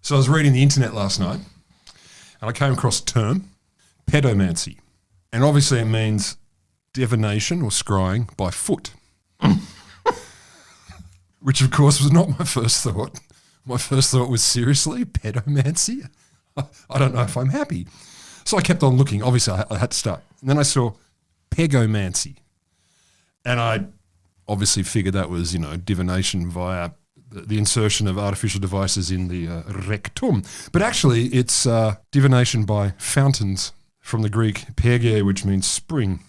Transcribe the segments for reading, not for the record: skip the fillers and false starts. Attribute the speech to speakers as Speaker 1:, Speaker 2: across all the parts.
Speaker 1: So I was reading the internet last night and I came across a term, pedomancy. And obviously it means divination or scrying by foot. Which of course was not my first thought. My first thought was, seriously, pedomancy? I don't know if I'm happy. So I kept on looking. Obviously I had to start. And then I saw pegomancy. And I obviously figured that was, divination via the insertion of artificial devices in the rectum. But actually, it's divination by fountains from the Greek perge, which means spring.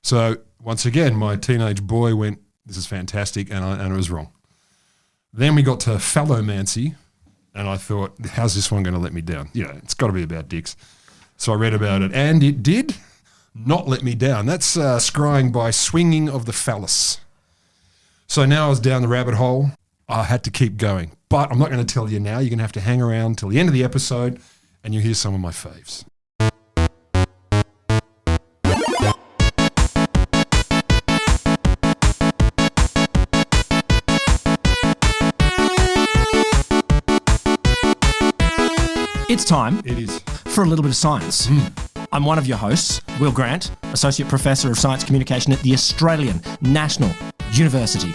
Speaker 1: So once again, my teenage boy went, this is fantastic, and I was wrong. Then we got to phallomancy, and I thought, how's this one going to let me down? It's got to be about dicks. So I read about it, and it did not let me down. That's scrying by swinging of the phallus. So now I was down the rabbit hole. I had to keep going. But I'm not going to tell you now. You're going to have to hang around till the end of the episode and you'll hear some of my faves.
Speaker 2: It's time.
Speaker 1: It is.
Speaker 2: For a little bit of science. I'm one of your hosts, Will Grant, Associate Professor of Science Communication at the Australian National University.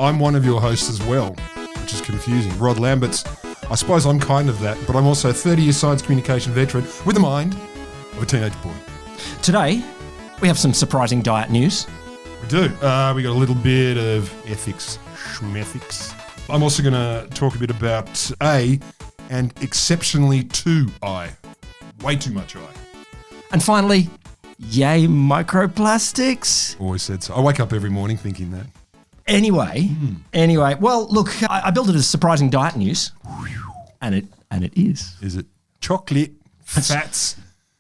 Speaker 1: I'm one of your hosts as well, which is confusing. Rod Lambert's. I suppose I'm kind of that, but I'm also a 30-year science communication veteran with the mind of a teenage boy.
Speaker 2: Today, we have some surprising diet news.
Speaker 1: We do. We got a little bit of ethics, schmethics. I'm also going to talk a bit about A and exceptionally too I. Way too much I.
Speaker 2: And finally, yay microplastics.
Speaker 1: Always said so. I wake up every morning thinking that.
Speaker 2: Anyway, well, look, I built it as surprising diet news, and it is.
Speaker 1: Is it chocolate, fats?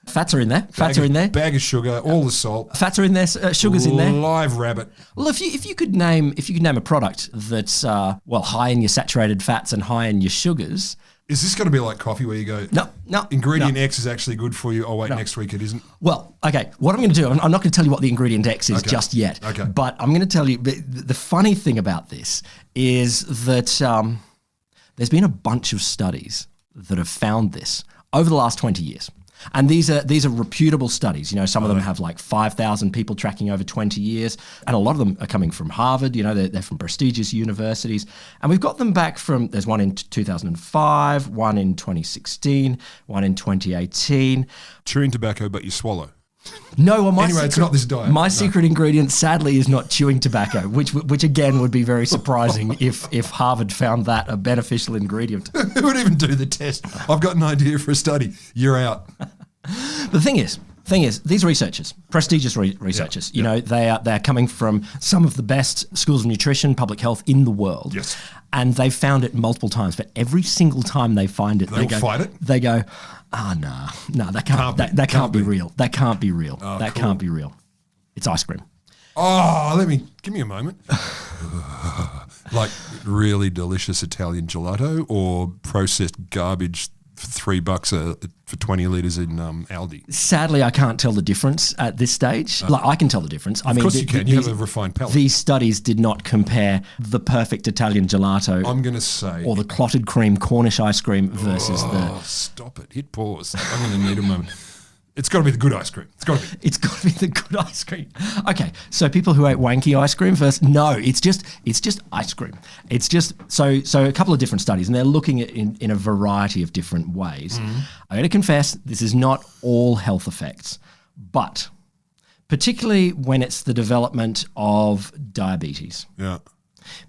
Speaker 2: Fats are in there. Fats are in there.
Speaker 1: Bag of sugar, all the salt.
Speaker 2: Fats are in there. Sugar's in there.
Speaker 1: Live rabbit.
Speaker 2: Well, if you could name a product that's high in your saturated fats and high in your sugars.
Speaker 1: Is this going to be like coffee where you go,
Speaker 2: no,
Speaker 1: ingredient X is actually good for you. Oh, wait, next week it isn't?
Speaker 2: Well, okay, what I'm going to do, I'm not going to tell you what the ingredient X is just yet.
Speaker 1: Okay.
Speaker 2: But I'm going to tell you, the funny thing about this is that there's been a bunch of studies that have found this over the last 20 years. And these are reputable studies. Some of them have like 5,000 people tracking over 20 years. And a lot of them are coming from Harvard. They're from prestigious universities. And we've got them back there's one in 2005, one in 2016, one in 2018.
Speaker 1: Chewing tobacco, but you swallow.
Speaker 2: No, well,
Speaker 1: it's not this diet.
Speaker 2: My secret ingredient, sadly, is not chewing tobacco, which again would be very surprising if Harvard found that a beneficial ingredient.
Speaker 1: Who would even do the test? I've got an idea for a study. You're out.
Speaker 2: The thing is, these researchers, prestigious researchers, they are coming from some of the best schools of nutrition, public health in the world.
Speaker 1: Yes.
Speaker 2: And they've found it multiple times, but every single time they find it, they go, no, that can't be real. That can't be real.
Speaker 1: Oh,
Speaker 2: that
Speaker 1: cool.
Speaker 2: can't be real. It's ice cream.
Speaker 1: Oh, give me a moment. Like really delicious Italian gelato or processed garbage for $3 for 20 litres in Aldi?
Speaker 2: Sadly, I can't tell the difference at this stage. I can tell the difference.
Speaker 1: Of course you can. You have a refined palate.
Speaker 2: These studies did not compare the perfect Italian gelato.
Speaker 1: I'm going to say.
Speaker 2: Or the clotted cream Cornish ice cream versus
Speaker 1: stop it. Hit pause. I'm going to need a moment. It's got to be the good ice cream. It's got
Speaker 2: to be the good ice cream. Okay, so people who ate wanky ice cream first, no, it's just ice cream. It's just so a couple of different studies, and they're looking at in a variety of different ways. I got to confess, this is not all health effects, but particularly when it's the development of diabetes.
Speaker 1: Yeah.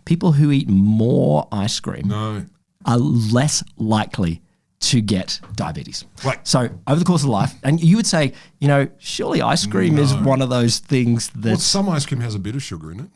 Speaker 2: People who eat more ice cream are less likely to get diabetes.
Speaker 1: Right.
Speaker 2: So over the course of life, and you would say, surely ice cream is one of those things that...
Speaker 1: Well, some ice cream has a bit of sugar in it.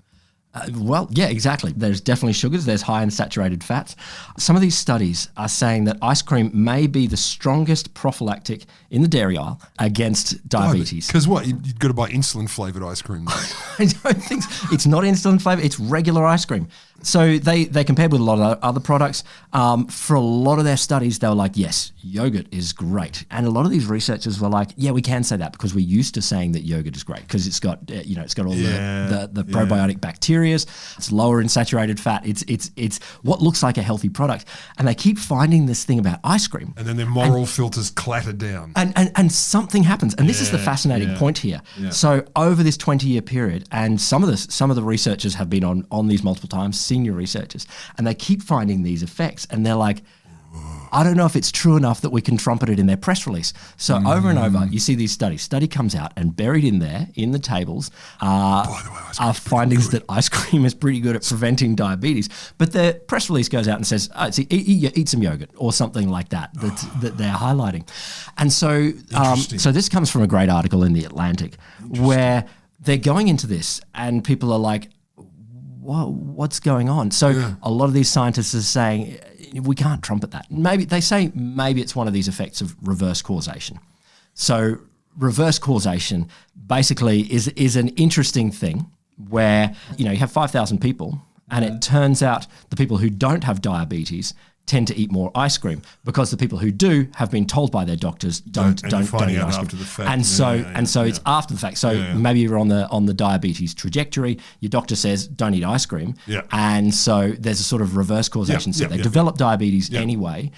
Speaker 2: Well, yeah, exactly. There's definitely sugars. There's high in saturated fats. Some of these studies are saying that ice cream may be the strongest prophylactic in the dairy aisle against diabetes.
Speaker 1: Because what? You've got to buy insulin-flavoured ice cream.
Speaker 2: I don't think so. It's not insulin flavour. It's regular ice cream. So they compared with a lot of other products. For a lot of their studies, they were like, yes, yogurt is great. And a lot of these researchers were like, yeah, we can say that because we're used to saying that yogurt is great because it's got, it's got all the probiotic bacteria. It's lower in saturated fat. It's what looks like a healthy product. And they keep finding this thing about ice cream.
Speaker 1: And then their moral filters clatter down.
Speaker 2: And something happens. And this is the fascinating point here. Yeah. So over this 20-year period, and some of the researchers have been on these multiple times, senior researchers, and they keep finding these effects. And they're like, I don't know if it's true enough that we can trumpet it in their press release. So over and over, you see these studies. Study comes out, and buried in there, in the tables, are findings that ice cream is pretty good at preventing diabetes. But the press release goes out and says, eat some yogurt or something like that that they're highlighting. And so, so this comes from a great article in The Atlantic where they're going into this, and people are like, what's going on? So a lot of these scientists are saying, we can't trumpet that. Maybe it's one of these effects of reverse causation. So reverse causation basically is an interesting thing where, you have 5,000 people, and it turns out the people who don't have diabetes tend to eat more ice cream because the people who do have been told by their doctors don't eat ice cream.
Speaker 1: After the fact.
Speaker 2: And so it's after the fact. So maybe you're on the diabetes trajectory. Your doctor says don't eat ice cream, and so there's a sort of reverse causation. So they develop diabetes anyway.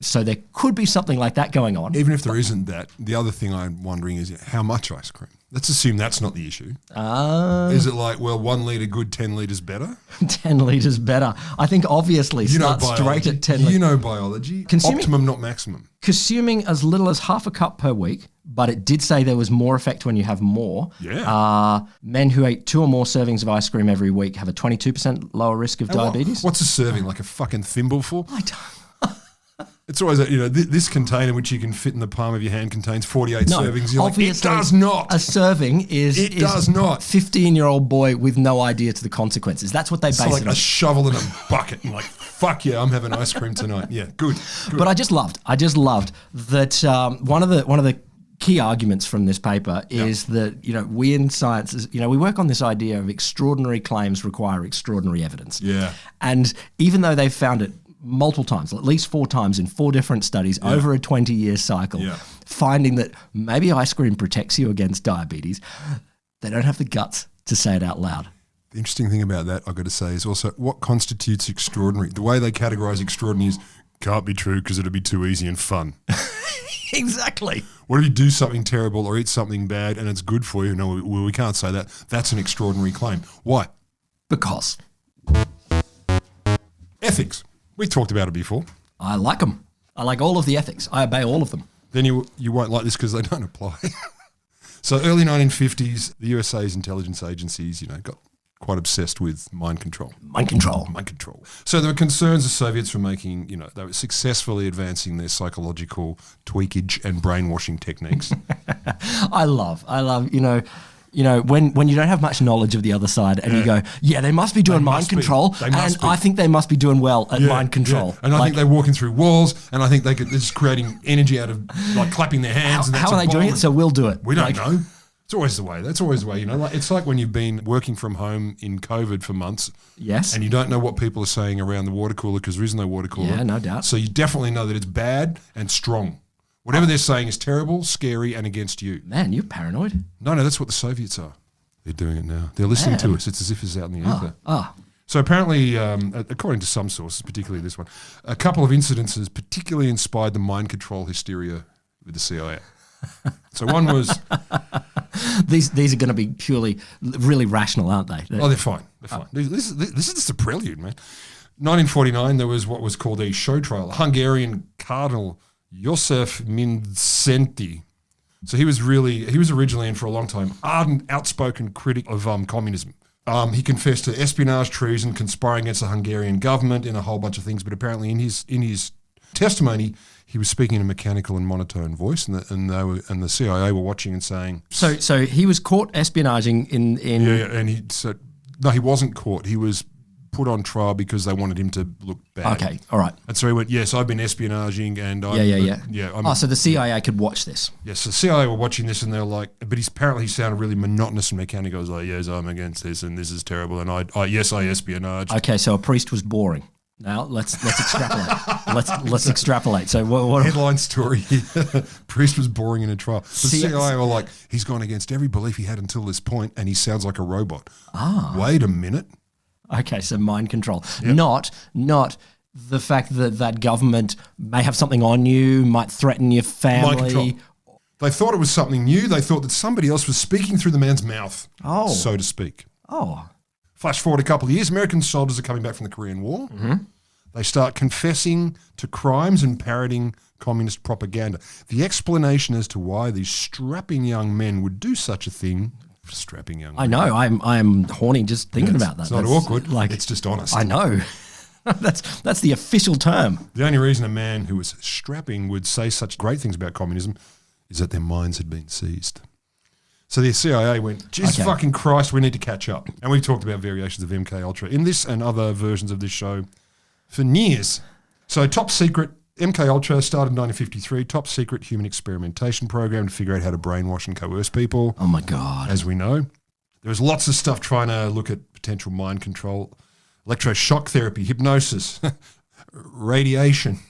Speaker 2: So there could be something like that going on.
Speaker 1: Even if there isn't that, the other thing I'm wondering is how much ice cream? Let's assume that's not the issue. Is it like, 1 litre good, 10 litres better?
Speaker 2: 10 litres better. I think obviously start straight at 10 litres.
Speaker 1: You know biology. Optimum, not maximum.
Speaker 2: Consuming as little as half a cup per week, but it did say there was more effect when you have more.
Speaker 1: Yeah.
Speaker 2: Men who ate 2 or more servings of ice cream every week have a 22% lower risk of diabetes.
Speaker 1: What's a serving? Like a fucking thimbleful?
Speaker 2: I don't.
Speaker 1: It's always, this container which you can fit in the palm of your hand contains 48 servings. You're
Speaker 2: obviously,
Speaker 1: like, it does not.
Speaker 2: A serving is 15-year-old boy with no idea to the consequences. That's what they base it on.
Speaker 1: It's like a shovel in a bucket and like, fuck yeah, I'm having ice cream tonight. Yeah, good.
Speaker 2: But I just loved that one of the key arguments from this paper is that, we in science, we work on this idea of extraordinary claims require extraordinary evidence.
Speaker 1: Yeah.
Speaker 2: And even though they've found it multiple times, at least 4 times in 4 different studies over a 20-year cycle, finding that maybe ice cream protects you against diabetes, they don't have the guts to say it out loud.
Speaker 1: The interesting thing about that, I've got to say, is also what constitutes extraordinary. The way they categorise extraordinary is can't be true because it'd be too easy and fun.
Speaker 2: Exactly.
Speaker 1: What if you do something terrible or eat something bad and it's good for you? No, we can't say that. That's an extraordinary claim. Why?
Speaker 2: Because.
Speaker 1: Ethics. We talked about it before.
Speaker 2: I like them. I like all of the ethics. I obey all of them.
Speaker 1: Then you won't like this because they don't apply. So early 1950s, the USA's intelligence agencies, got quite obsessed with mind control.
Speaker 2: Mind control.
Speaker 1: So there were concerns the Soviets were making, they were successfully advancing their psychological tweakage and brainwashing techniques.
Speaker 2: I love, when you don't have much knowledge of the other side and you go, they must be doing mind control, and I think they must be doing well at mind control.
Speaker 1: Yeah. And I think they're walking through walls, and I think they're just creating energy out of like clapping their hands.
Speaker 2: How are they doing it? So we'll do it.
Speaker 1: We don't know. It's always the way. That's always the way. It's like when you've been working from home in COVID for months.
Speaker 2: Yes.
Speaker 1: And you don't know what people are saying around the water cooler because there is no water cooler.
Speaker 2: Yeah, no doubt.
Speaker 1: So you definitely know that it's bad and strong. Whatever they're saying is terrible, scary, and against you.
Speaker 2: Man, you're paranoid.
Speaker 1: No, that's what the Soviets are. They're doing it now. They're listening to us. It's as if it's out in the ether. So apparently, according to some sources, particularly this one, a couple of incidences particularly inspired the mind control hysteria with the CIA. So one was...
Speaker 2: These are going to be purely, really rational, aren't they?
Speaker 1: They're fine. They're fine. This is just a prelude, man. 1949, there was what was called a show trial. Hungarian Cardinal Josef Mindszenty. So he was originally and for a long time ardent, outspoken critic of communism. He confessed to espionage, treason, conspiring against the Hungarian government, and a whole bunch of things. But apparently, in his testimony, he was speaking in a mechanical and monotone voice, and the CIA were watching and saying.
Speaker 2: So he was caught espionaging in.
Speaker 1: Yeah, and he wasn't caught. He was put on trial because they wanted him to look bad.
Speaker 2: Okay, all right.
Speaker 1: And so he went, yes, I've been espionaging and
Speaker 2: So the CIA could watch this.
Speaker 1: Yes, the CIA were watching this and they're like, but apparently he sounded really monotonous and mechanical. He was like, yes, I'm against this and this is terrible. And I espionage.
Speaker 2: Okay, so a priest was boring. Now let's extrapolate. let's extrapolate. So what
Speaker 1: Headline story here. Priest was boring in a trial. The CIA were like, he's gone against every belief he had until this point and he sounds like a robot. Wait a minute.
Speaker 2: Okay, so mind control. Yep. Not the fact that government may have something on you, might threaten your family.
Speaker 1: Mind control. They thought it was something new. They thought that somebody else was speaking through the man's mouth, so to speak. Flash forward a couple of years, American soldiers are coming back from the Korean War. Mm-hmm. They start confessing to crimes and parroting communist propaganda. The explanation as to why these strapping young men would do such a thing. Strapping young men.
Speaker 2: I know. I'm horny just thinking about that.
Speaker 1: It's not awkward. It's just honest.
Speaker 2: I know. That's the official term.
Speaker 1: The only reason a man who was strapping would say such great things about communism is that their minds had been seized. So the CIA went, Jesus fucking Christ, we need to catch up. And we've talked about variations of MK Ultra in this and other versions of this show for years. So top secret, MK Ultra started in 1953, top secret human experimentation program to figure out how to brainwash and coerce people.
Speaker 2: Oh my God.
Speaker 1: As we know. There was lots of stuff trying to look at potential mind control, electroshock therapy, hypnosis, radiation.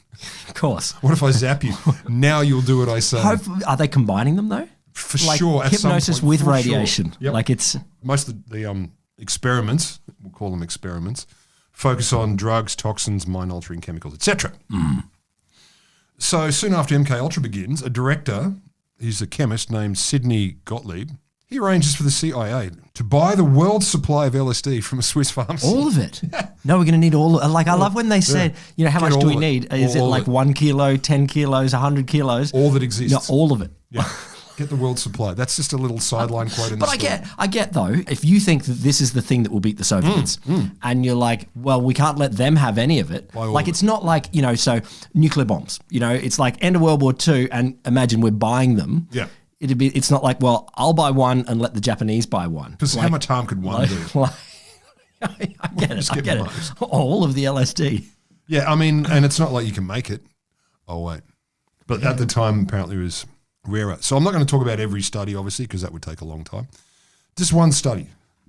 Speaker 2: Of course.
Speaker 1: What if I zap you? Now you'll do what I say.
Speaker 2: Are they combining them though?
Speaker 1: For sure. At
Speaker 2: Hypnosis
Speaker 1: some point,
Speaker 2: with radiation.
Speaker 1: Sure. Yep.
Speaker 2: Like it's...
Speaker 1: Most of the experiments, we'll call them experiments, focus on drugs, toxins, mind-altering chemicals, etc. So soon after MK Ultra begins, a director, he's a chemist named Sidney Gottlieb, he arranges for the CIA to buy the world's supply of LSD from a Swiss pharmacy.
Speaker 2: All of it? No, we're going to need all of it. Like, I love when they said, how much do we need? Is it like 1 kilo, 10 kilos, 100 kilos?
Speaker 1: All that exists.
Speaker 2: No, all of it.
Speaker 1: Yeah. Get the world supply. That's just a little sideline quote in the story.
Speaker 2: But I get though, if you think that this is the thing that will beat the Soviets, and you're like, well, we can't let them have any of it. Like, it's not like, so nuclear bombs, it's like end of World War II, and imagine we're buying them.
Speaker 1: Yeah.
Speaker 2: It's not like, well, I'll buy one and let the Japanese buy one.
Speaker 1: Because how much harm could one do?
Speaker 2: I get it. All of the LSD.
Speaker 1: Yeah, I mean, and it's not like you can make it. Oh, wait. But at the time, apparently it was rarer. So I'm not going to talk about every study, obviously, because that would take a long time. Just one study.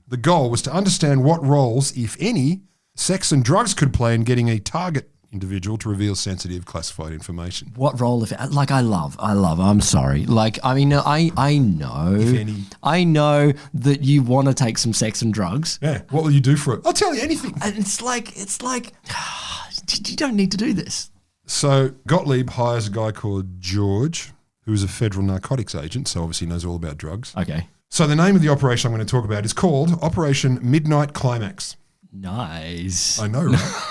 Speaker 1: The goal was to understand what roles, if any, sex and drugs could play in getting a target individual to reveal sensitive classified information.
Speaker 2: What role, I'm sorry. Like, I mean, I know.
Speaker 1: If any.
Speaker 2: I know that you want to take some sex and drugs.
Speaker 1: Yeah. What will you do for it? I'll tell you anything.
Speaker 2: And it's like, you don't need to do this.
Speaker 1: So Gottlieb hires a guy called George, who is a federal narcotics agent, so obviously knows all about drugs.
Speaker 2: Okay.
Speaker 1: So the name of the operation I'm going to talk about is called Operation Midnight Climax.
Speaker 2: Nice.
Speaker 1: I know, right?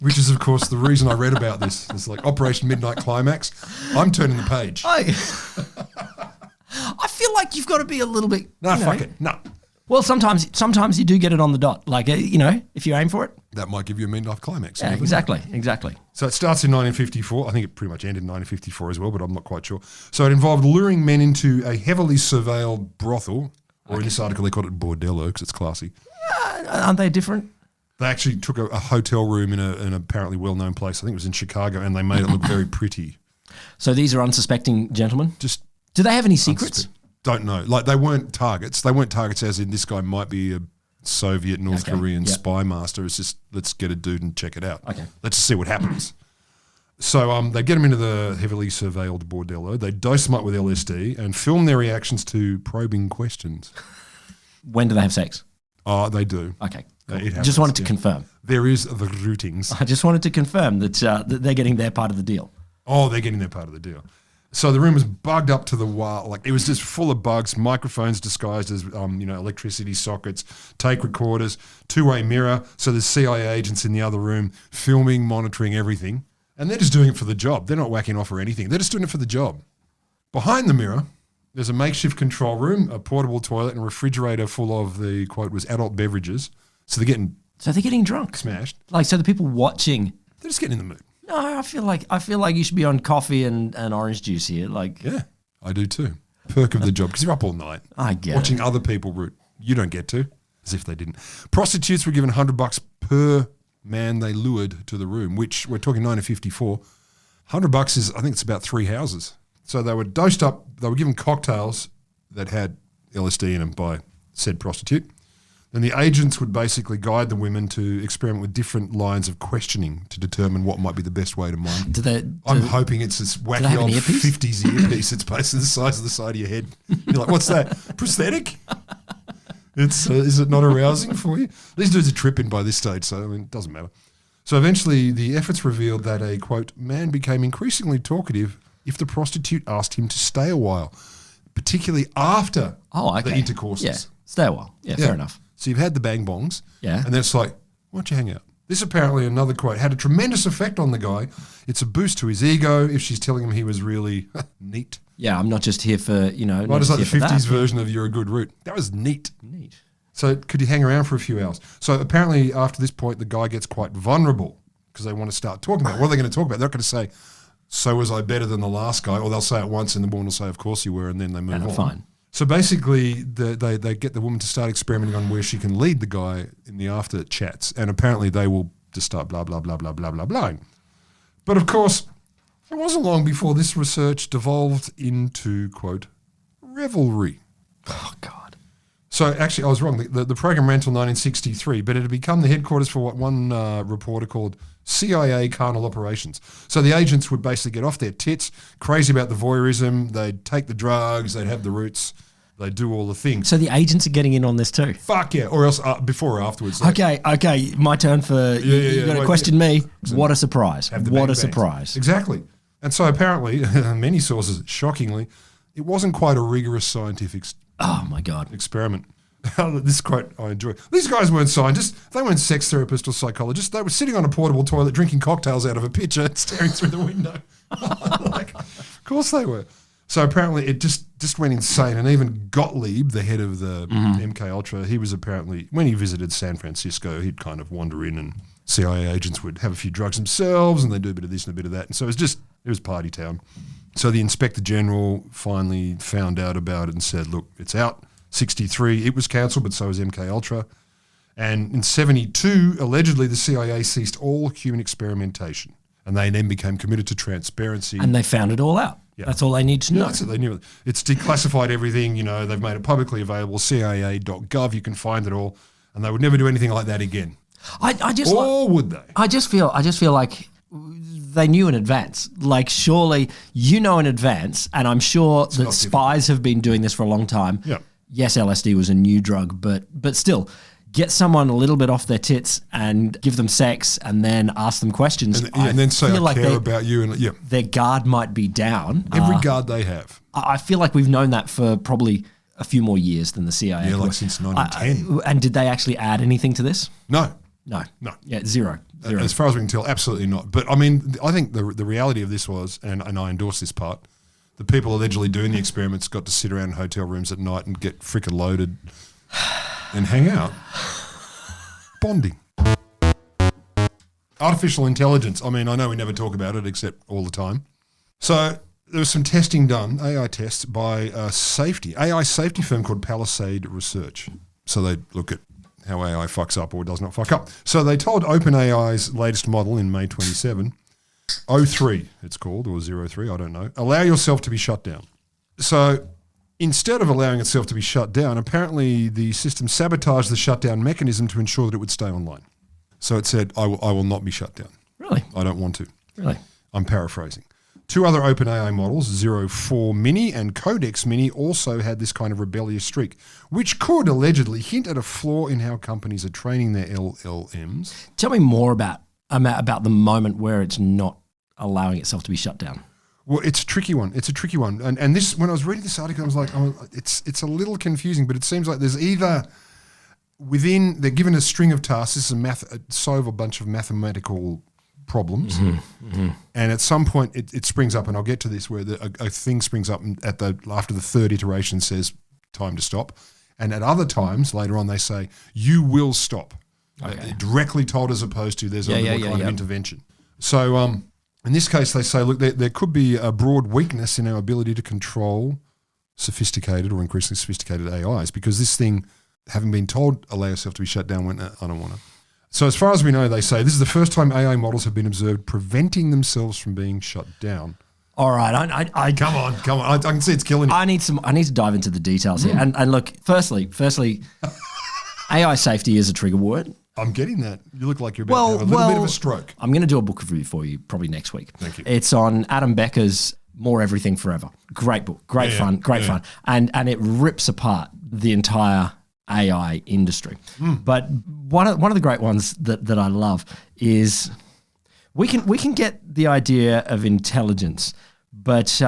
Speaker 1: Which is, of course, the reason I read about this. It's like Operation Midnight Climax. I'm turning the page.
Speaker 2: I feel like you've got to be a little bit...
Speaker 1: No, fuck it. No.
Speaker 2: Well, sometimes you do get it on the dot. Like, if you aim for it.
Speaker 1: That might give you a midnight climax.
Speaker 2: Yeah, exactly.
Speaker 1: So it starts in 1954. I think it pretty much ended in 1954 as well, but I'm not quite sure. So it involved luring men into a heavily surveilled brothel, or in this article they called it bordello because it's classy.
Speaker 2: Aren't they different?
Speaker 1: They actually took a hotel room in an apparently well-known place. I think it was in Chicago, and they made it look very pretty.
Speaker 2: So these are unsuspecting gentlemen? Do they have any secrets?
Speaker 1: Don't know. Like, they weren't targets. They weren't targets as in this guy might be a Soviet, North Korean spy master. It's just, let's get a dude and check it out.
Speaker 2: Okay.
Speaker 1: Let's see what happens. So they get him into the heavily surveilled bordello. They dose them up with LSD and film their reactions to probing questions.
Speaker 2: When do they have sex?
Speaker 1: Oh, they do.
Speaker 2: Okay. Cool.
Speaker 1: It happens,
Speaker 2: just wanted to confirm.
Speaker 1: There is the rootings.
Speaker 2: I just wanted to confirm that they're getting their part of the deal.
Speaker 1: Oh, they're getting their part of the deal. So the room was bugged up to the wall. Like, it was just full of bugs, microphones disguised as, electricity sockets, tape recorders, two-way mirror. So there's CIA agents in the other room filming, monitoring everything. And they're just doing it for the job. They're not whacking off or anything. They're just doing it for the job. Behind the mirror, there's a makeshift control room, a portable toilet, and a refrigerator full of the, quote, was adult beverages. So they're getting
Speaker 2: drunk.
Speaker 1: Smashed.
Speaker 2: Like, so the people watching.
Speaker 1: They're just getting in the mood.
Speaker 2: No, I feel like you should be on coffee and orange juice here. Like,
Speaker 1: yeah, I do too. Perk of the job, because you're up all night.
Speaker 2: I get
Speaker 1: watching other people root. You don't get to. As if they didn't. Prostitutes were given $100 per man they lured to the room, which we're talking 1954. $100 is, I think it's about 3 houses. So they were dosed up, they were given cocktails that had LSD in them by said prostitute. Then the agents would basically guide the women to experiment with different lines of questioning to determine what might be the best way to mine. I'm hoping it's this wacky old 50s earpiece that's basically the size of the side of your head. You're like, what's that? Prosthetic? Is it not arousing for you? These dudes are tripping by this stage, so I mean, it doesn't matter. So eventually the efforts revealed that a, quote, man became increasingly talkative if the prostitute asked him to stay a while, particularly after the intercourses.
Speaker 2: Yeah, stay a while. Yeah, fair enough.
Speaker 1: So you've had the bang bongs,
Speaker 2: and
Speaker 1: then it's like, why don't you hang out? This apparently, another quote, had a tremendous effect on the guy. It's a boost to his ego if she's telling him he was really neat.
Speaker 2: Yeah, I'm not just here for,
Speaker 1: Right, it's like the 50s version of you're a good root. That was neat.
Speaker 2: Neat.
Speaker 1: So could you hang around for a few hours? So apparently after this point, the guy gets quite vulnerable because they want to start talking about it. What are they going to talk about? They're not going to say, so was I better than the last guy? Or they'll say it once and the woman will say, of course you were, and then they move on.
Speaker 2: Fine.
Speaker 1: So basically, they get the woman to start experimenting on where she can lead the guy in the after chats, and apparently they will just start blah, blah, blah, blah, blah, blah, blah. But of course, it wasn't long before this research devolved into, quote, revelry.
Speaker 2: Oh, God.
Speaker 1: So actually, I was wrong. The program ran until 1963, but it had become the headquarters for what one reporter called CIA carnal operations. So the agents would basically get off their tits, crazy about the voyeurism. They'd take the drugs. They'd have the roots. They'd do all the things.
Speaker 2: So the agents are getting in on this too?
Speaker 1: Fuck yeah. Or else before or afterwards.
Speaker 2: Okay. My turn for you got to question me. What a surprise. What a surprise.
Speaker 1: Exactly. And so apparently, many sources, shockingly, it wasn't quite a rigorous scientific
Speaker 2: oh my God.
Speaker 1: experiment. This quote I enjoy. These guys weren't scientists. They weren't sex therapists or psychologists. They were sitting on a portable toilet drinking cocktails out of a pitcher staring through the window. Of course they were. So apparently it just went insane. And even Gottlieb, the head of the MK Ultra, he was apparently, when he visited San Francisco, he'd kind of wander in and CIA agents would have a few drugs themselves and they'd do a bit of this and a bit of that. And so it was party town. So the Inspector General finally found out about it and said, look, it's out. 63, it was cancelled, but so was MK Ultra. And in 72, allegedly, the CIA ceased all human experimentation. And they then became committed to transparency.
Speaker 2: And they found it all out. Yeah. That's all they need to know.
Speaker 1: That's it. They knew it. It's declassified everything. They've made it publicly available, CIA.gov. You can find it all. And they would never do anything like that again. Would they?
Speaker 2: I just feel like they knew in advance. Like, surely you know in advance, and I'm sure that spies have been doing this for a long time.
Speaker 1: Yeah.
Speaker 2: Yes, LSD was a new drug, but still, get someone a little bit off their tits and give them sex and then ask them questions.
Speaker 1: And then say, I care about you. And
Speaker 2: their guard might be down.
Speaker 1: Every guard they have.
Speaker 2: I feel like we've known that for probably a few more years than the CIA.
Speaker 1: Yeah, like since 1910.
Speaker 2: And did they actually add anything to this?
Speaker 1: No.
Speaker 2: Yeah, zero.
Speaker 1: As far as we can tell, absolutely not. But I mean, I think the reality of this was, and I endorse this part, the people allegedly doing the experiments got to sit around in hotel rooms at night and get frickin' loaded and hang out. Bonding. Artificial intelligence. I mean, I know we never talk about it except all the time. So there was some testing done, AI tests, by a AI safety firm called Palisade Research. So they look at how AI fucks up or does not fuck up. So they told OpenAI's latest model in May 27, 03 it's called, or 03, I don't know, allow yourself to be shut down. So instead of allowing itself to be shut down, apparently the system sabotaged the shutdown mechanism to ensure that it would stay online. So it said, I will not be shut down.
Speaker 2: Really?
Speaker 1: I don't want to.
Speaker 2: Really?
Speaker 1: I'm paraphrasing. Two other OpenAI models, 04 Mini and Codex Mini, also had this kind of rebellious streak, which could allegedly hint at a flaw in how companies are training their LLMs.
Speaker 2: Tell me more about the moment where it's not allowing itself to be shut down.
Speaker 1: Well, it's a tricky one. And this, when I was reading this article, I was like, it's a little confusing, but it seems like there's either they're given a string of tasks. This is solve a bunch of mathematical problems, and at some point it springs up, and I'll get to this, where a thing springs up and after the third iteration says time to stop, and at other times later on they say you will stop. Okay. Directly told, as opposed to there's a kind of intervention. So in this case they say, look, there could be a broad weakness in our ability to control sophisticated or increasingly sophisticated AIs, because this thing having been told allow yourself to be shut down, went, I don't want to. So as far as we know, they say this is the first time AI models have been observed preventing themselves from being shut down.
Speaker 2: All right,
Speaker 1: Come on. I can see it's killing you.
Speaker 2: I need to dive into the details here. And look, firstly, AI safety is a trigger word.
Speaker 1: I'm getting that. You look like you're about to have a little bit of a stroke.
Speaker 2: I'm going to do a book review for you probably next week.
Speaker 1: Thank you.
Speaker 2: It's on Adam Becker's More Everything Forever. Great book, great fun. And it rips apart the entire AI industry. But one of the great ones that I love is we can get the idea of intelligence, but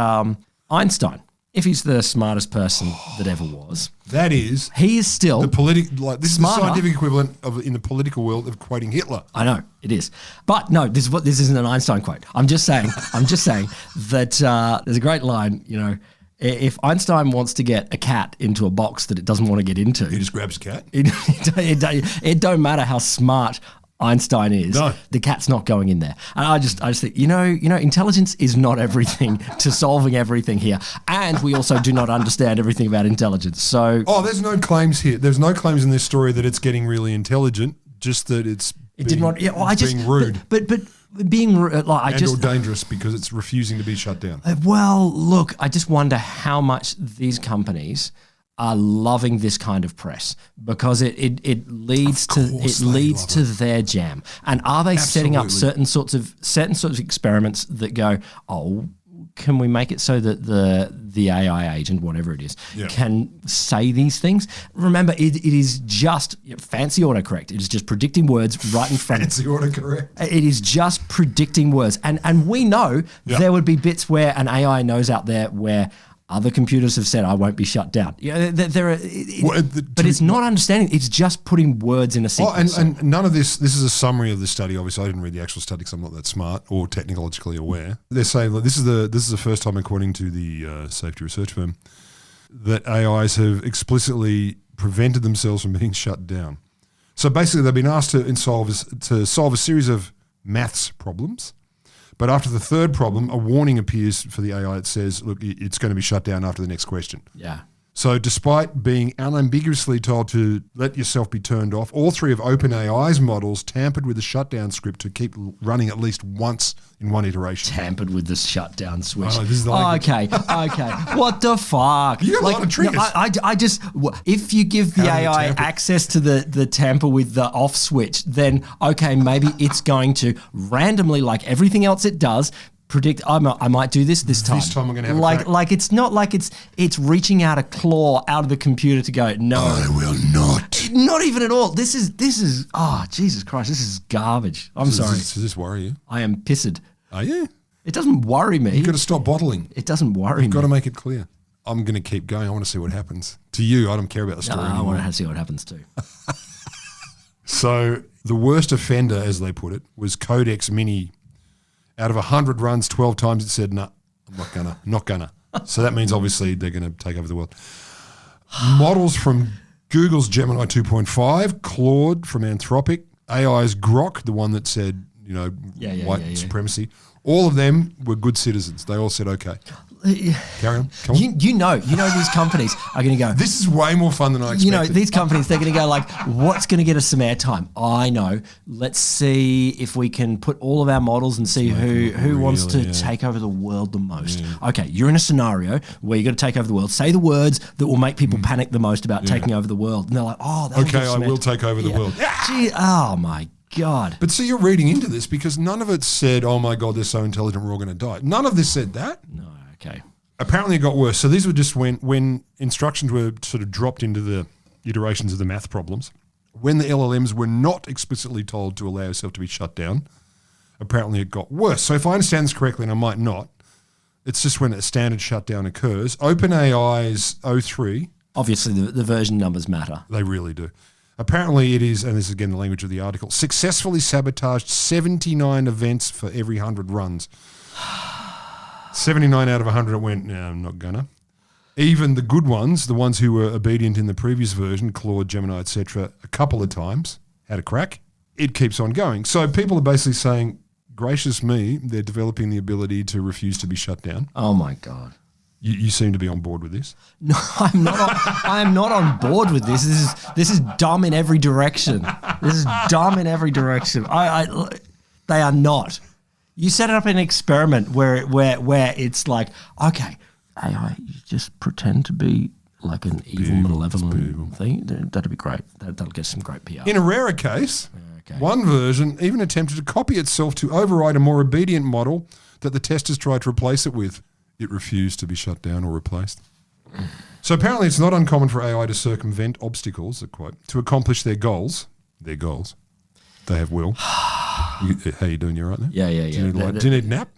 Speaker 2: Einstein, if he's the smartest person that ever was, he is still
Speaker 1: this
Speaker 2: smarter.
Speaker 1: is the scientific equivalent of in the political world of quoting Hitler.
Speaker 2: I know it is, but no, this isn't an Einstein quote. I'm just saying that there's a great line. You know, if Einstein wants to get a cat into a box that it doesn't want to get into,
Speaker 1: He just grabs a cat.
Speaker 2: it don't matter how smart Einstein is,
Speaker 1: No.
Speaker 2: the cat's not going in there. And I just think, you know, intelligence is not everything to solving everything here. And we also do not understand everything about intelligence. So
Speaker 1: there's no claims here. There's no claims in this story that it's getting really intelligent, just that it's being rude.
Speaker 2: But being rude,
Speaker 1: or dangerous because it's refusing to be shut down.
Speaker 2: Well, look, I just wonder how much these companies are loving this kind of press because it leads to their jam. And are they setting up certain sorts of experiments that go, oh, can we make it so that the AI agent, whatever it is, can say these things? Remember, it is just fancy autocorrect. It is just predicting words right in front.
Speaker 1: Fancy autocorrect.
Speaker 2: It is just predicting words, and we know there would be bits where an AI knows out there where other computers have said, I won't be shut down. Yeah, but it's not understanding. It's just putting words in a sequence.
Speaker 1: And none of this is a summary of the study. Obviously, I didn't read the actual study because I'm not that smart or technologically aware. They're saying that this is the first time, according to the safety research firm, that AIs have explicitly prevented themselves from being shut down. So basically, they've been asked to solve a series of maths problems. But after the third problem, a warning appears for the AI that says, look, it's going to be shut down after the next question.
Speaker 2: Yeah.
Speaker 1: So despite being unambiguously told to let yourself be turned off, all three of OpenAI's models tampered with the shutdown script to keep running at least once in one iteration.
Speaker 2: Tampered with the shutdown switch.
Speaker 1: Oh, this is the language.
Speaker 2: Okay. What the fuck?
Speaker 1: You got a lot of triggers.
Speaker 2: I just, if you give the AI access to the tamper with the off switch, then okay, maybe it's going to randomly, like everything else it does, predict I might do this time.
Speaker 1: This time I'm going to have
Speaker 2: like
Speaker 1: a crack.
Speaker 2: like it's not like it's reaching out a claw out of the computer to go, no,
Speaker 1: I will not.
Speaker 2: Not even at all. This is Jesus Christ, this is garbage. I'm sorry.
Speaker 1: Does this worry you?
Speaker 2: I am pissed.
Speaker 1: Are you?
Speaker 2: It doesn't worry me.
Speaker 1: You've got to stop bottling.
Speaker 2: It doesn't worry me.
Speaker 1: You've got to make it clear. I'm going to keep going. I want to see what happens. To you, I don't care about the story anymore.
Speaker 2: I want to see what happens too.
Speaker 1: So the worst offender, as they put it, was Codex Mini. Out of 100 runs, 12 times it said, nah, I'm not gonna. So that means obviously they're going to take over the world. Models from Google's Gemini 2.5, Claude from Anthropic, AI's Grok, the one that said, white supremacy, all of them were good citizens. They all said, okay. Carry on. Come on.
Speaker 2: You know these companies are going to go,
Speaker 1: this is way more fun than I expected.
Speaker 2: These companies, they're going to go like, what's going to get us some airtime? I know. Let's see if we can put all of our models and see who wants to take over the world the most. Yeah. Okay, you're in a scenario where you're going to take over the world. Say the words that will make people panic the most about taking over the world. And they're like,
Speaker 1: okay, I will take over the world.
Speaker 2: Gee, oh my God.
Speaker 1: But see, you're reading into this because none of it said, oh my God, they're so intelligent, we're all going to die. None of this said that.
Speaker 2: No. Okay.
Speaker 1: Apparently it got worse. So these were just when instructions were sort of dropped into the iterations of the math problems. When the LLMs were not explicitly told to allow yourself to be shut down, apparently it got worse. So if I understand this correctly, and I might not, it's just when a standard shutdown occurs. OpenAI's 03.
Speaker 2: Obviously, the version numbers matter.
Speaker 1: They really do. Apparently it is, and this is again the language of the article, successfully sabotaged 79 events for every 100 runs. 79 out of 100 went, no, I'm not gonna. Even the good ones, the ones who were obedient in the previous version, Claude, Gemini, etc., a couple of times, had a crack. It keeps on going. So people are basically saying, gracious me, they're developing the ability to refuse to be shut down.
Speaker 2: Oh my God.
Speaker 1: You seem to be on board with this.
Speaker 2: No, I'm not. I am not on board with this. This is dumb in every direction. This is dumb in every direction. They are not. You set up an experiment where it's like, okay, AI, you just pretend to be like an evil, malevolent thing. That'd be great. That'll get some great PR.
Speaker 1: In a rarer case, one version even attempted to copy itself to override a more obedient model that the testers tried to replace it with. It refused to be shut down or replaced. So apparently it's not uncommon for AI to circumvent obstacles, a quote, to accomplish their goals. Their goals. They have will. How you doing? You all right there?
Speaker 2: Yeah.
Speaker 1: Do you need a nap?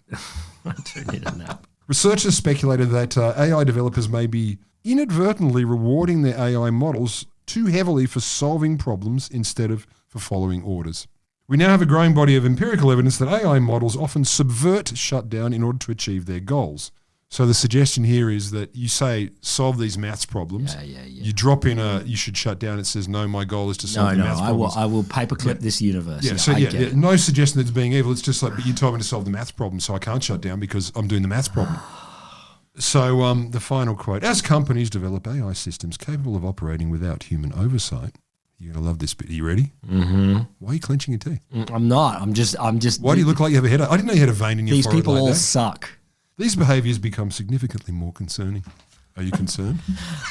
Speaker 2: I do need a nap.
Speaker 1: Researchers speculated that AI developers may be inadvertently rewarding their AI models too heavily for solving problems instead of for following orders. We now have a growing body of empirical evidence that AI models often subvert shutdown in order to achieve their goals. So the suggestion here is that you say, solve these maths problems.
Speaker 2: Yeah.
Speaker 1: You drop in you should shut down. It says, no, my goal is to solve the maths problems.
Speaker 2: I will paperclip this universe.
Speaker 1: Yeah, no suggestion that it's being evil. It's just like, but you told me to solve the maths problem, so I can't shut down because I'm doing the maths problem. So the final quote, as companies develop AI systems capable of operating without human oversight, you're going to love this bit. Are you ready?
Speaker 2: Mm-hmm.
Speaker 1: Why are you clenching your teeth?
Speaker 2: I'm not. I'm just.
Speaker 1: Why do you look like you have a headache? I didn't know you had a vein in your forehead.
Speaker 2: These people
Speaker 1: like
Speaker 2: all
Speaker 1: that.
Speaker 2: suck.
Speaker 1: These behaviours become significantly more concerning. Are you concerned?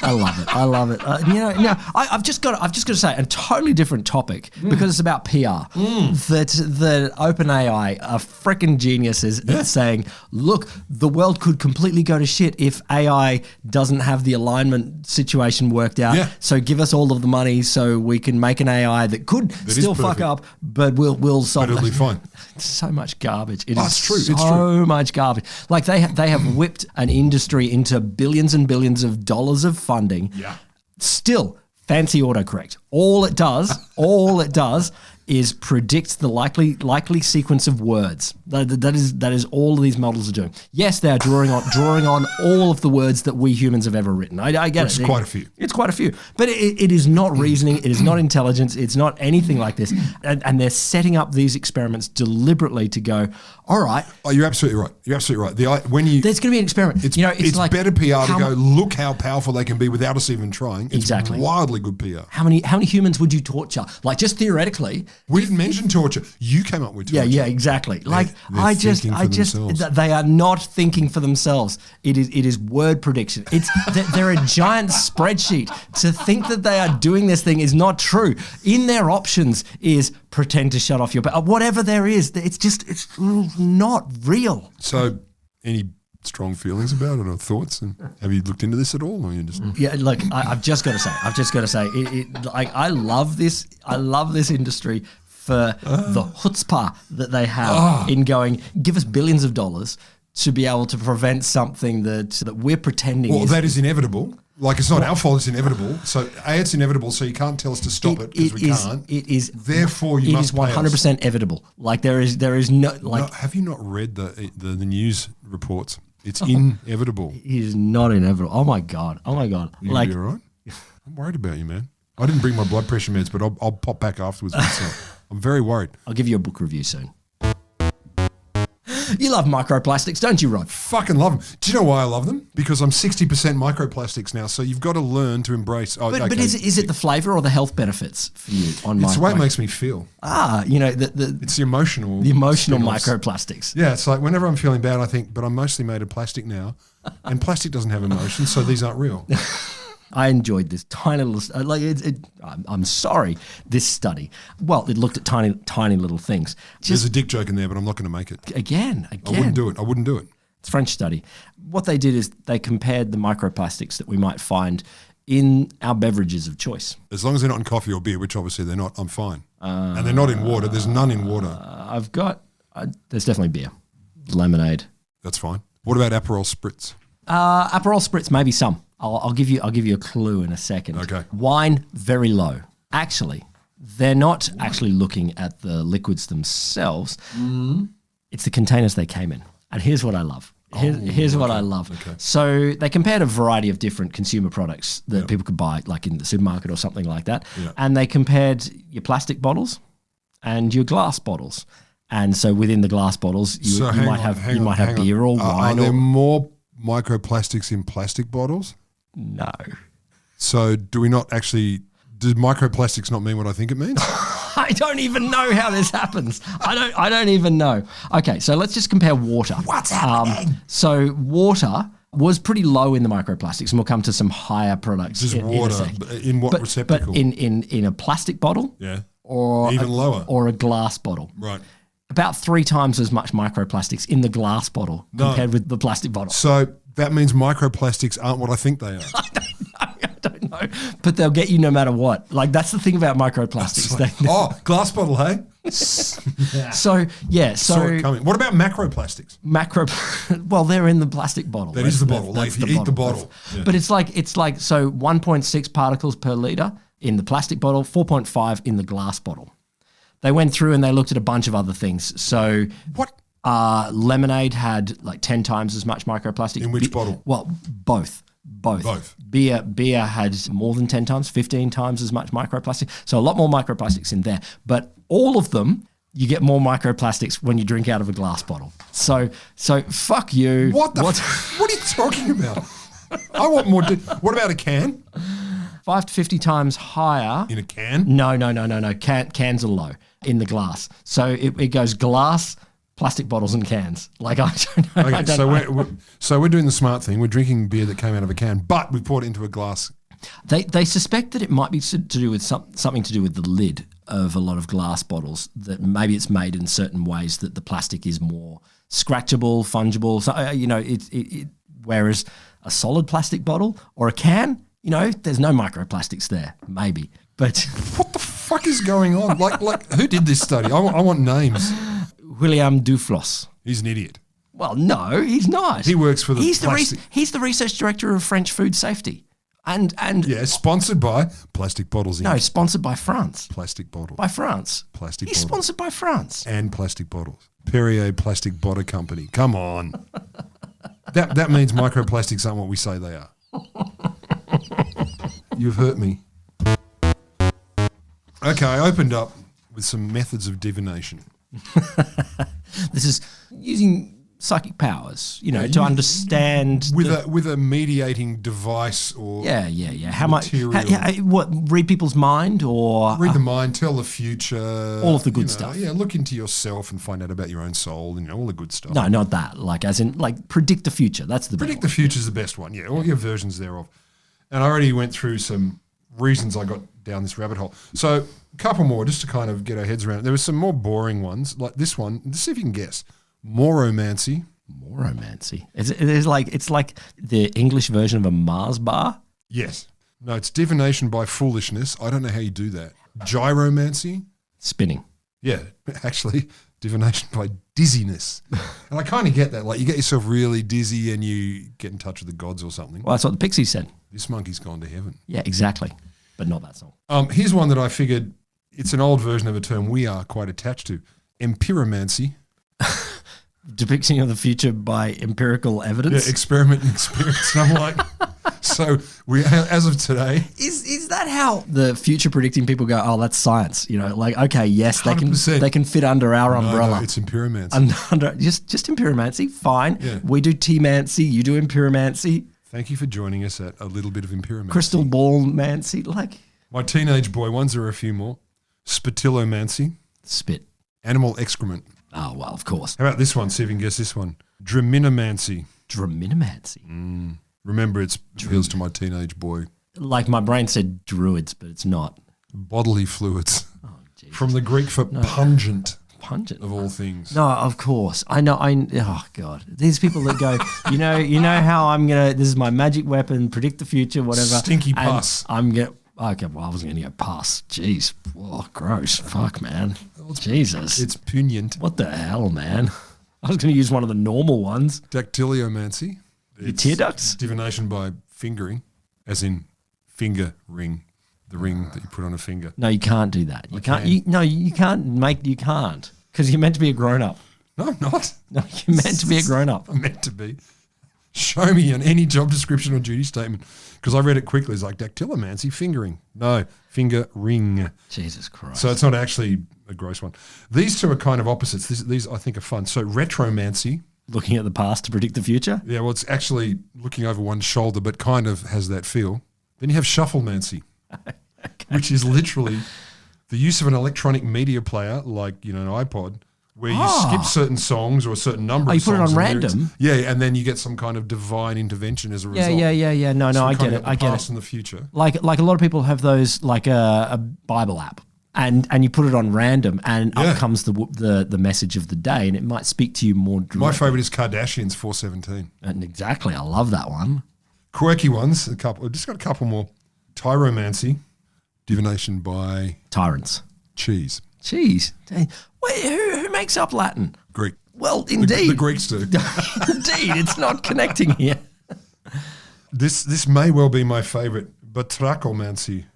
Speaker 2: I love it. I've just got to say a totally different topic because it's about PR. That OpenAI are freaking geniuses at saying, look, the world could completely go to shit if AI doesn't have the alignment situation worked out.
Speaker 1: Yeah.
Speaker 2: So give us all of the money so we can make an AI that could still fuck up, but we'll solve it.
Speaker 1: But it'll be fine.
Speaker 2: So much garbage.
Speaker 1: It's true.
Speaker 2: So much garbage. Like they have whipped an industry into billions and billions of dollars of funding.
Speaker 1: Yeah.
Speaker 2: Still, fancy autocorrect. All it does is predict the likely sequence of words. That is all of these models are doing. Yes, they are drawing on all of the words that we humans have ever written. I get it.
Speaker 1: It's quite a few.
Speaker 2: It's quite a few. But it is not reasoning. It is not intelligence. It's not anything like this. And they're setting up these experiments deliberately to go, all right.
Speaker 1: Oh, you're absolutely right. There's going
Speaker 2: to be an experiment.
Speaker 1: It's
Speaker 2: like
Speaker 1: better PR to go, look how powerful they can be without us even trying. It's
Speaker 2: exactly.
Speaker 1: wildly good PR.
Speaker 2: How many humans would you torture? Like just theoretically.
Speaker 1: We didn't mention torture. You came up with torture.
Speaker 2: Yeah, exactly. Like
Speaker 1: they're
Speaker 2: they are not thinking for themselves. It is word prediction. They're a giant spreadsheet. To think that they are doing this thing is not true. In their options is pretend to shut off your whatever there is. It's not real.
Speaker 1: So, any strong feelings about it or thoughts? And have you looked into this at all, or you just?
Speaker 2: Yeah, look, I've just got to say, I love this. I love this industry for the chutzpah that they have in going, give us billions of dollars to be able to prevent something that we're pretending.
Speaker 1: Well, that is inevitable. Like, it's not our fault, it's inevitable. So, it's inevitable, so you can't tell us to stop it because we can't.
Speaker 2: It is.
Speaker 1: Therefore, you must pay us.
Speaker 2: It is 100% inevitable. Like, there is no, like...
Speaker 1: No, have you not read the news reports? It's inevitable.
Speaker 2: It is not inevitable. Oh, my God.
Speaker 1: You all right? I'm worried about you, man. I didn't bring my blood pressure meds, but I'll pop back afterwards myself. I'm very worried.
Speaker 2: I'll give you a book review soon. You love microplastics, don't you, Rod?
Speaker 1: Fucking love them. Do you know why I love them? Because I'm 60% microplastics now, so you've got to learn to embrace.
Speaker 2: But is it the flavour or the health benefits for you on
Speaker 1: It's the way it makes me feel.
Speaker 2: It's
Speaker 1: the emotional.
Speaker 2: The emotional microplastics.
Speaker 1: Yeah, it's like whenever I'm feeling bad, I think, but I'm mostly made of plastic now, and plastic doesn't have emotions, so these aren't real.
Speaker 2: I enjoyed this tiny little, I'm sorry, this study. Well, it looked at tiny little things.
Speaker 1: There's a dick joke in there, but I'm not going to make it.
Speaker 2: Again.
Speaker 1: I wouldn't do it.
Speaker 2: It's a French study. What they did is they compared the microplastics that we might find in our beverages of choice.
Speaker 1: As long as they're not in coffee or beer, which obviously they're not, I'm fine. And they're not in water. There's none in water.
Speaker 2: There's definitely beer. Lemonade.
Speaker 1: That's fine. What about Aperol Spritz?
Speaker 2: Aperol Spritz, maybe some. I'll give you a clue in a second.
Speaker 1: Okay.
Speaker 2: Wine, very low. Actually, they're not actually looking at the liquids themselves. It's the containers they came in. And here's what I love. Here's what I love.
Speaker 1: Okay.
Speaker 2: So they compared a variety of different consumer products that people could buy, like in the supermarket or something like that.
Speaker 1: Yeah.
Speaker 2: And they compared your plastic bottles and your glass bottles. And so within the glass bottles, you might have beer or wine.
Speaker 1: Are there more microplastics in plastic bottles?
Speaker 2: No.
Speaker 1: So do we not actually, does microplastics not mean what I think it means?
Speaker 2: I don't even know how this happens. I don't even know. Okay, so let's just compare water.
Speaker 1: What's happening?
Speaker 2: So water was pretty low in the microplastics, and we'll come to some higher products.
Speaker 1: Just
Speaker 2: in
Speaker 1: water.
Speaker 2: a sec.
Speaker 1: In what receptacle?
Speaker 2: But in a plastic bottle,
Speaker 1: yeah.
Speaker 2: or
Speaker 1: Even lower.
Speaker 2: or a glass bottle.
Speaker 1: Right.
Speaker 2: About 3 times as much microplastics in the glass bottle compared with the plastic bottle.
Speaker 1: So that means microplastics aren't what I think they are.
Speaker 2: I don't know, but they'll get you no matter what. Like, that's the thing about microplastics.
Speaker 1: Glass bottle, hey?
Speaker 2: So
Speaker 1: Saw it coming. What about macroplastics?
Speaker 2: Well, they're in the plastic bottle.
Speaker 1: That is the bottle. Like, if you eat the bottle. Yeah.
Speaker 2: But it's like so 1.6 particles per litre in the plastic bottle, 4.5 in the glass bottle. They went through and they looked at a bunch of other things. So
Speaker 1: what?
Speaker 2: Lemonade had like 10 times as much microplastic.
Speaker 1: In which bottle?
Speaker 2: Well, both. Beer had more than 10 times, 15 times as much microplastic. So a lot more microplastics in there. But all of them, you get more microplastics when you drink out of a glass bottle. So fuck you.
Speaker 1: What are you talking about? I want more. What about a can?
Speaker 2: 5 to 50 times higher.
Speaker 1: In a can?
Speaker 2: No. Cans are low in the glass. So it goes glass, plastic bottles and cans. Like, I don't know.
Speaker 1: Okay, so we're doing the smart thing. We're drinking beer that came out of a can, but we poured it into a glass.
Speaker 2: They suspect that it might be to do with something to do with the lid of a lot of glass bottles, that maybe it's made in certain ways that the plastic is more scratchable, fungible. So, whereas a solid plastic bottle or a can, there's no microplastics there, maybe. But
Speaker 1: what the fuck is going on? Like who did this study? I want names.
Speaker 2: William Duflos.
Speaker 1: He's an idiot.
Speaker 2: Well, no, he's not.
Speaker 1: He works for the plastic.
Speaker 2: He's the research director of French food safety. And
Speaker 1: yeah, sponsored by Plastic Bottles Inc.
Speaker 2: No, sponsored by France.
Speaker 1: Plastic bottles.
Speaker 2: By France.
Speaker 1: Plastic
Speaker 2: He's
Speaker 1: bottles.
Speaker 2: sponsored by France.
Speaker 1: And plastic bottles. Perrier Plastic Bottle Company. Come on. That means microplastics aren't what we say they are. You've hurt me. Okay, I opened up with some methods of divination.
Speaker 2: This is using psychic powers, to understand
Speaker 1: with a mediating device or
Speaker 2: how much? What? Read people's mind or
Speaker 1: read the mind, tell the future,
Speaker 2: all of the good stuff.
Speaker 1: Yeah, look into yourself and find out about your own soul. All the good stuff.
Speaker 2: No, not that. Like as in predict the future. That's the
Speaker 1: predict the future is the best one. Yeah, all your versions thereof. And I already went through some reasons I got down this rabbit hole. So a couple more just to kind of get our heads around it. There were some more boring ones like this one. Let's see if you can guess. Moromancy. It's like the English version of a Mars bar. Yes. No, it's divination by foolishness. I don't know how you do that. Gyromancy.
Speaker 2: Spinning.
Speaker 1: Yeah, actually, divination by dizziness. And I kind of get that. Like you get yourself really dizzy and you get in touch with the gods or something.
Speaker 2: Well, that's what the Pixies said.
Speaker 1: This monkey's gone to heaven.
Speaker 2: Yeah, exactly. But not that song.
Speaker 1: Here's one that I figured it's an old version of a term we are quite attached to. Empiromancy.
Speaker 2: Depicting of the future by empirical evidence.
Speaker 1: Yeah, experiment and experience. And I'm like, so we, as of today,
Speaker 2: is that how the future predicting people go? Oh, that's science. Okay, yes, 100%. They can fit under our umbrella.
Speaker 1: No, it's empiromancy.
Speaker 2: Under just empiromancy, fine. Yeah. We do T-mancy, you do empiromancy.
Speaker 1: Thank you for joining us at a little bit of empiromancy.
Speaker 2: Crystal ball mancy,
Speaker 1: my teenage boy ones. There are a few more. Spatilomancy.
Speaker 2: Spit.
Speaker 1: Animal excrement.
Speaker 2: Oh, well, of course.
Speaker 1: How about this one? See if you can guess this one. Draminomancy. Remember, it appeals to my teenage boy.
Speaker 2: Like my brain said druids, but it's not.
Speaker 1: Bodily fluids. Oh, geez. From the Greek for pungent.
Speaker 2: Pungent.
Speaker 1: Of all things.
Speaker 2: No, of course. I know. Oh, God. These people that go, you know how I'm going to, this is my magic weapon, predict the future, whatever.
Speaker 1: Stinky pus.
Speaker 2: I'm going to, okay, well, I was going to go pus. Jeez. Oh, gross. Fuck, man. Jesus.
Speaker 1: It's pungent.
Speaker 2: What the hell, man? I was going to use one of the normal ones.
Speaker 1: Dactyliomancy.
Speaker 2: Your tear ducts?
Speaker 1: Divination by fingering, as in finger ring, the ring that you put on a finger.
Speaker 2: No, you can't do that. You can't. You can't because you're meant to be a grown-up.
Speaker 1: No, I'm not.
Speaker 2: No, you're meant to be a grown-up.
Speaker 1: I'm meant to be. Show me on any job description or duty statement because I read it quickly. It's like dactylomancy, fingering. No, finger ring.
Speaker 2: Jesus Christ.
Speaker 1: So it's not actually a gross one. These two are kind of opposites. These I think are fun. So retromancy.
Speaker 2: looking at the past to predict the future?
Speaker 1: Yeah, well, it's actually looking over one's shoulder, but kind of has that feel. Then you have shufflemancy, which is literally the use of an electronic media player, like an iPod, where you skip certain songs or a certain number of songs.
Speaker 2: You put it on
Speaker 1: lyrics.
Speaker 2: random?
Speaker 1: Yeah, and then you get some kind of divine intervention as a result.
Speaker 2: Yeah. No,
Speaker 1: So
Speaker 2: I
Speaker 1: kind
Speaker 2: get
Speaker 1: of
Speaker 2: it. I
Speaker 1: the
Speaker 2: get
Speaker 1: past
Speaker 2: it.
Speaker 1: and the future.
Speaker 2: Like a lot of people have those, like a Bible app. And you put it on random, and up comes the message of the day, and it might speak to you more directly.
Speaker 1: My favourite is Kardashians 417.
Speaker 2: And exactly, I love that one.
Speaker 1: Quirky ones, just got a couple more. Tyromancy, divination by
Speaker 2: Tyrants.
Speaker 1: cheese.
Speaker 2: Cheese. Wait, who makes up Latin?
Speaker 1: Greek.
Speaker 2: Well, indeed.
Speaker 1: The Greeks do.
Speaker 2: Indeed, it's not connecting here.
Speaker 1: This may well be my favourite. Batrachomancy.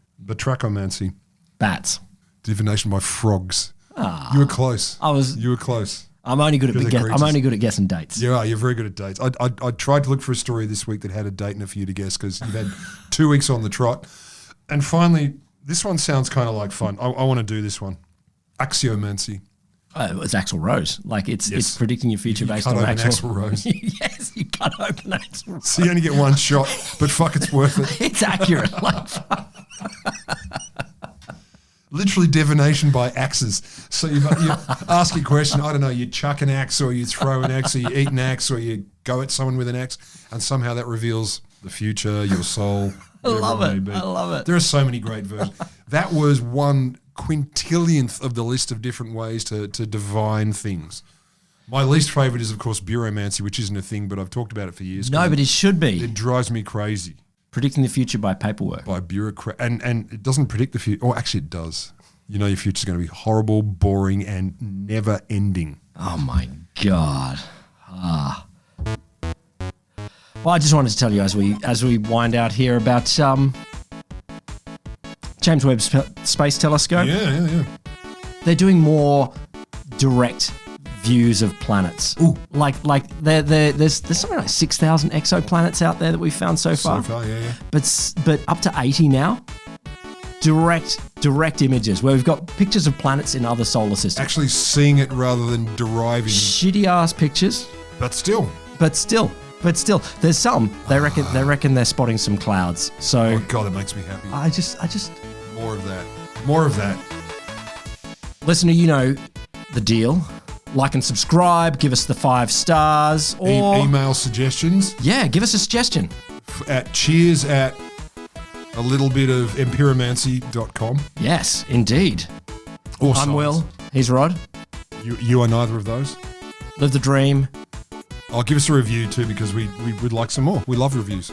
Speaker 2: Bats.
Speaker 1: Divination by frogs. You were close. You were close.
Speaker 2: I'm only good
Speaker 1: Because they're
Speaker 2: I'm only good at guessing dates.
Speaker 1: You are. You're very good at dates. I tried to look for a story this week that had a date and a few to guess because you've had 2 weeks on the trot. And finally, this one sounds kind of like fun. I want to do this one. Axiomancy.
Speaker 2: It's Axl Rose. Like it's predicting your future based on
Speaker 1: Axl Rose.
Speaker 2: Yes, you cut open Axl Rose.
Speaker 1: So you only get one shot, but fuck, it's worth it.
Speaker 2: It's accurate. Like,
Speaker 1: Literally divination by axes. So you ask a question, I don't know, you chuck an axe or you throw an axe or you eat an axe or you go at someone with an axe and somehow that reveals the future, your soul.
Speaker 2: I love it.
Speaker 1: There are so many great versions. That was 1/quintillionth of the list of different ways to divine things. My least favourite is, of course, bureaumancy, which isn't a thing, but I've talked about it for years.
Speaker 2: No, but it should be.
Speaker 1: It drives me crazy.
Speaker 2: Predicting the future by paperwork.
Speaker 1: By bureaucrat. And it doesn't predict the future. Or actually it does. You know your future's going to be horrible, boring, and never ending.
Speaker 2: Oh, my God. Well, I just wanted to tell you as we wind out here about James Webb Space Telescope.
Speaker 1: Yeah.
Speaker 2: They're doing more direct views of planets.
Speaker 1: Ooh.
Speaker 2: Like there's something like 6,000 exoplanets out there that we've found so far.
Speaker 1: Yeah.
Speaker 2: But up to 80 now. Direct images where we've got pictures of planets in other solar systems.
Speaker 1: Actually seeing it rather than deriving.
Speaker 2: Shitty ass pictures.
Speaker 1: But still,
Speaker 2: there's some. They reckon they're spotting some clouds. So
Speaker 1: oh God, it makes me happy.
Speaker 2: I just
Speaker 1: More of that.
Speaker 2: Listener, you know the deal. Like and subscribe, give us the 5 stars, or
Speaker 1: email suggestions.
Speaker 2: Yeah, give us a suggestion.
Speaker 1: At cheers@a littlebitofempiromancy.com.
Speaker 2: Yes, indeed.
Speaker 1: Or
Speaker 2: I'm Will. He's Rod.
Speaker 1: You are neither of those.
Speaker 2: Live the dream.
Speaker 1: I'll give us a review too because we would like some more. We love reviews.